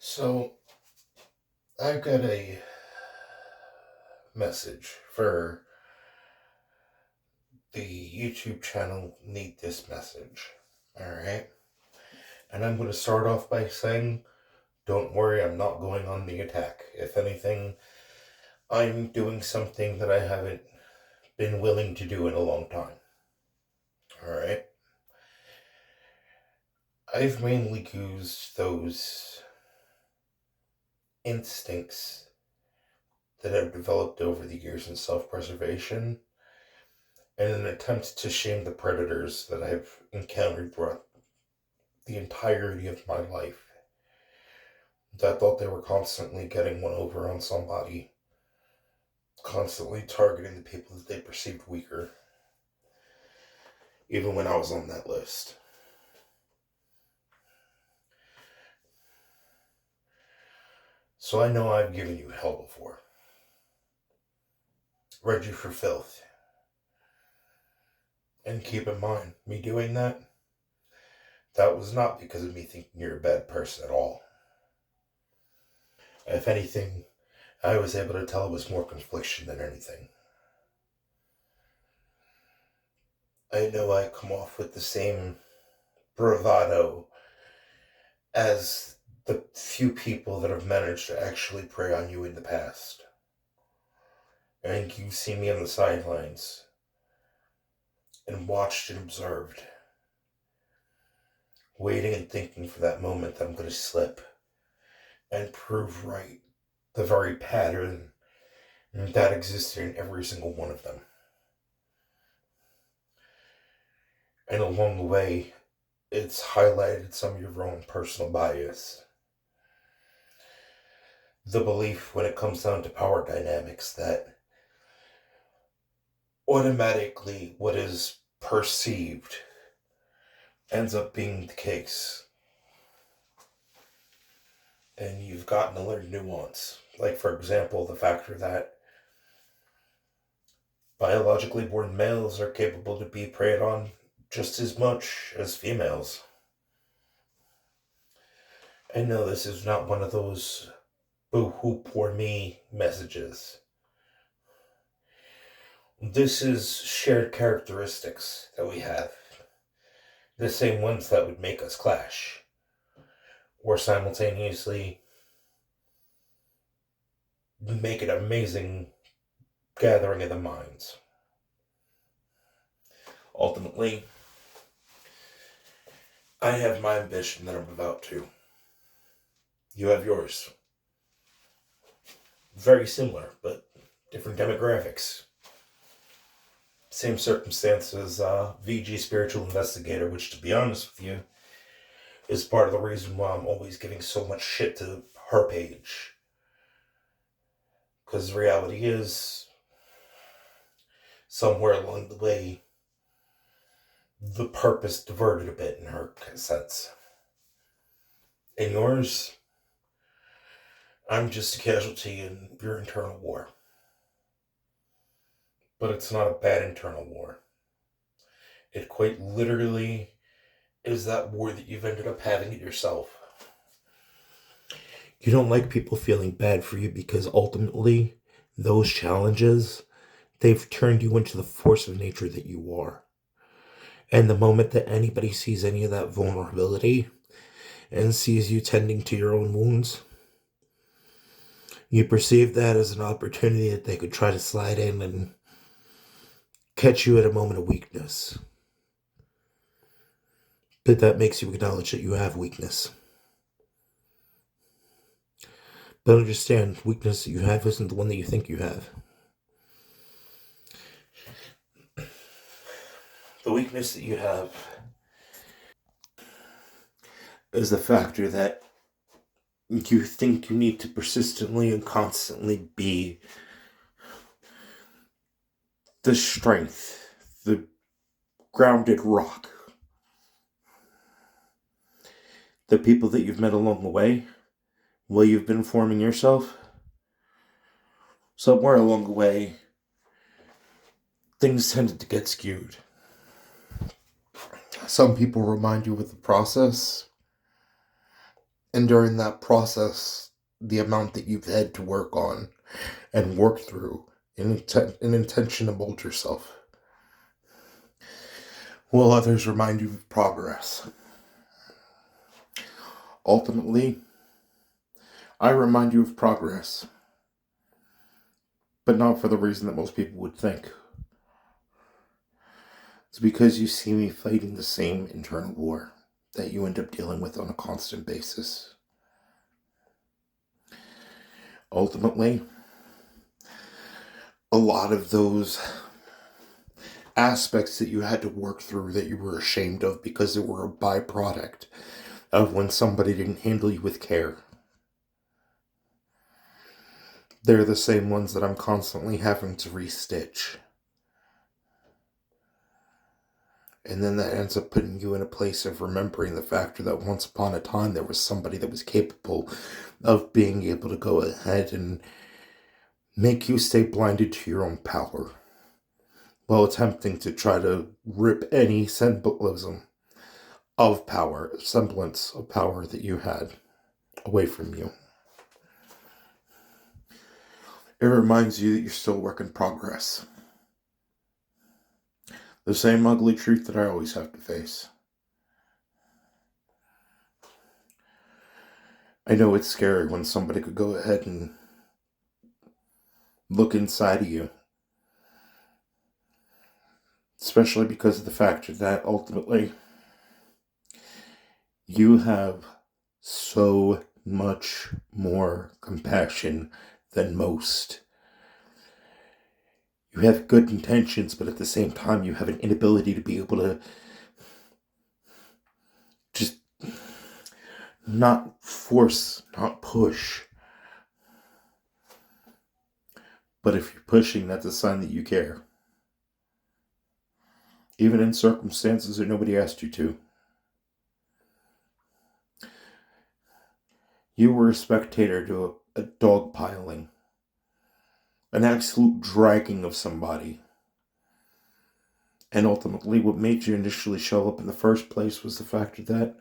So, I've got a message for the YouTube channel Need This Message. Alright? And I'm going to start off by saying, don't worry, I'm not going on the attack. If anything, I'm doing something that I haven't been willing to do in a long time. Alright? I've mainly used those instincts that I've developed over the years in self-preservation in an attempt to shame the predators that I've encountered throughout the entirety of my life that thought they were constantly getting one over on somebody, constantly targeting the people that they perceived weaker, even when I was on that list. So I know I've given you hell before, read you for filth. And keep in mind, me doing that was not because of me thinking you're a bad person at all. If anything, I was able to tell it was more confliction than anything. I know I come off with the same bravado as the few people that have managed to actually prey on you in the past. And you see me on the sidelines and watched and observed, waiting and thinking for that moment that I'm going to slip and prove right the very pattern that existed in every single one of them. And along the way, it's highlighted some of your own personal bias. The belief when it comes down to power dynamics that automatically what is perceived ends up being the case. And you've gotten to learn nuance. Like, for example, the factor that biologically born males are capable to be preyed on just as much as females. I know this is not one of those boo-hoo poor me messages. This is shared characteristics that we have. The same ones that would make us clash. Or simultaneously make an amazing gathering of the minds. Ultimately, I have my ambition that I'm about to. You have yours. Very similar, but different demographics. Same circumstances, VG Spiritual Investigator, which, to be honest with you, is part of the reason why I'm always giving so much shit to her page. Because the reality is, somewhere along the way, the purpose diverted a bit in her sense. In yours, I'm just a casualty in your internal war. But it's not a bad internal war. It quite literally is that war that you've ended up having it yourself. You don't like people feeling bad for you because ultimately, those challenges, they've turned you into the force of nature that you are. And the moment that anybody sees any of that vulnerability and sees you tending to your own wounds, you perceive that as an opportunity that they could try to slide in and catch you at a moment of weakness. But that makes you acknowledge that you have weakness. But understand, weakness that you have isn't the one that you think you have. The weakness that you have is the factor that you think you need to persistently and constantly be the strength, the grounded rock. The people that you've met along the way, while you've been forming yourself, somewhere along the way, things tended to get skewed. Some people remind you of the process, And during that process, the amount that you've had to work on and work through in intention to mold yourself, will others remind you of progress. Ultimately, I remind you of progress, but not for the reason that most people would think. It's because you see me fighting the same internal war that you end up dealing with on a constant basis. Ultimately, a lot of those aspects that you had to work through that you were ashamed of because they were a byproduct of when somebody didn't handle you with care, they're the same ones that I'm constantly having to restitch. And then that ends up putting you in a place of remembering the factor that once upon a time there was somebody that was capable of being able to go ahead and make you stay blinded to your own power while attempting to try to rip any semblance of power that you had away from you. It reminds you that you're still a work in progress. The same ugly truth that I always have to face. I know it's scary when somebody could go ahead and look inside of you. Especially because of the fact that ultimately you have so much more compassion than most. You have good intentions, but at the same time, you have an inability to be able to just not force, not push. But if you're pushing, that's a sign that you care. Even in circumstances that nobody asked you to. You were a spectator to a dog piling. An absolute dragging of somebody. And ultimately, what made you initially show up in the first place was the fact that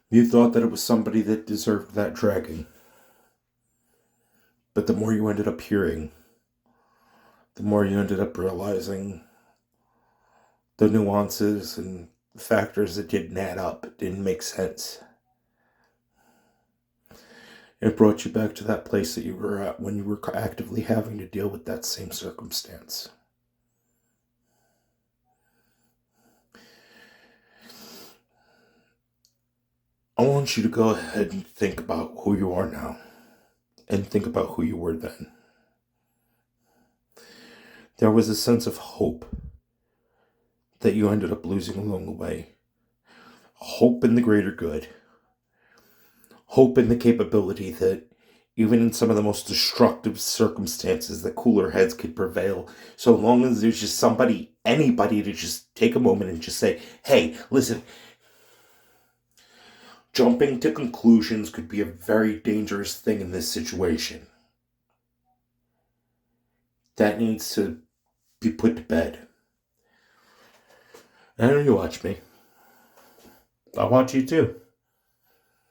you thought that it was somebody that deserved that dragging. But the more you ended up hearing, the more you ended up realizing the nuances and factors that didn't add up, it didn't make sense. It brought you back to that place that you were at when you were actively having to deal with that same circumstance. I want you to go ahead and think about who you are now and think about who you were then. There was a sense of hope that you ended up losing along the way. Hope in the greater good. Hope in the capability that even in some of the most destructive circumstances, that cooler heads could prevail, so long as there's just anybody to just take a moment and just say, hey, listen, jumping to conclusions could be a very dangerous thing in this situation. That needs to be put to bed. I know you watch me. I watch you too.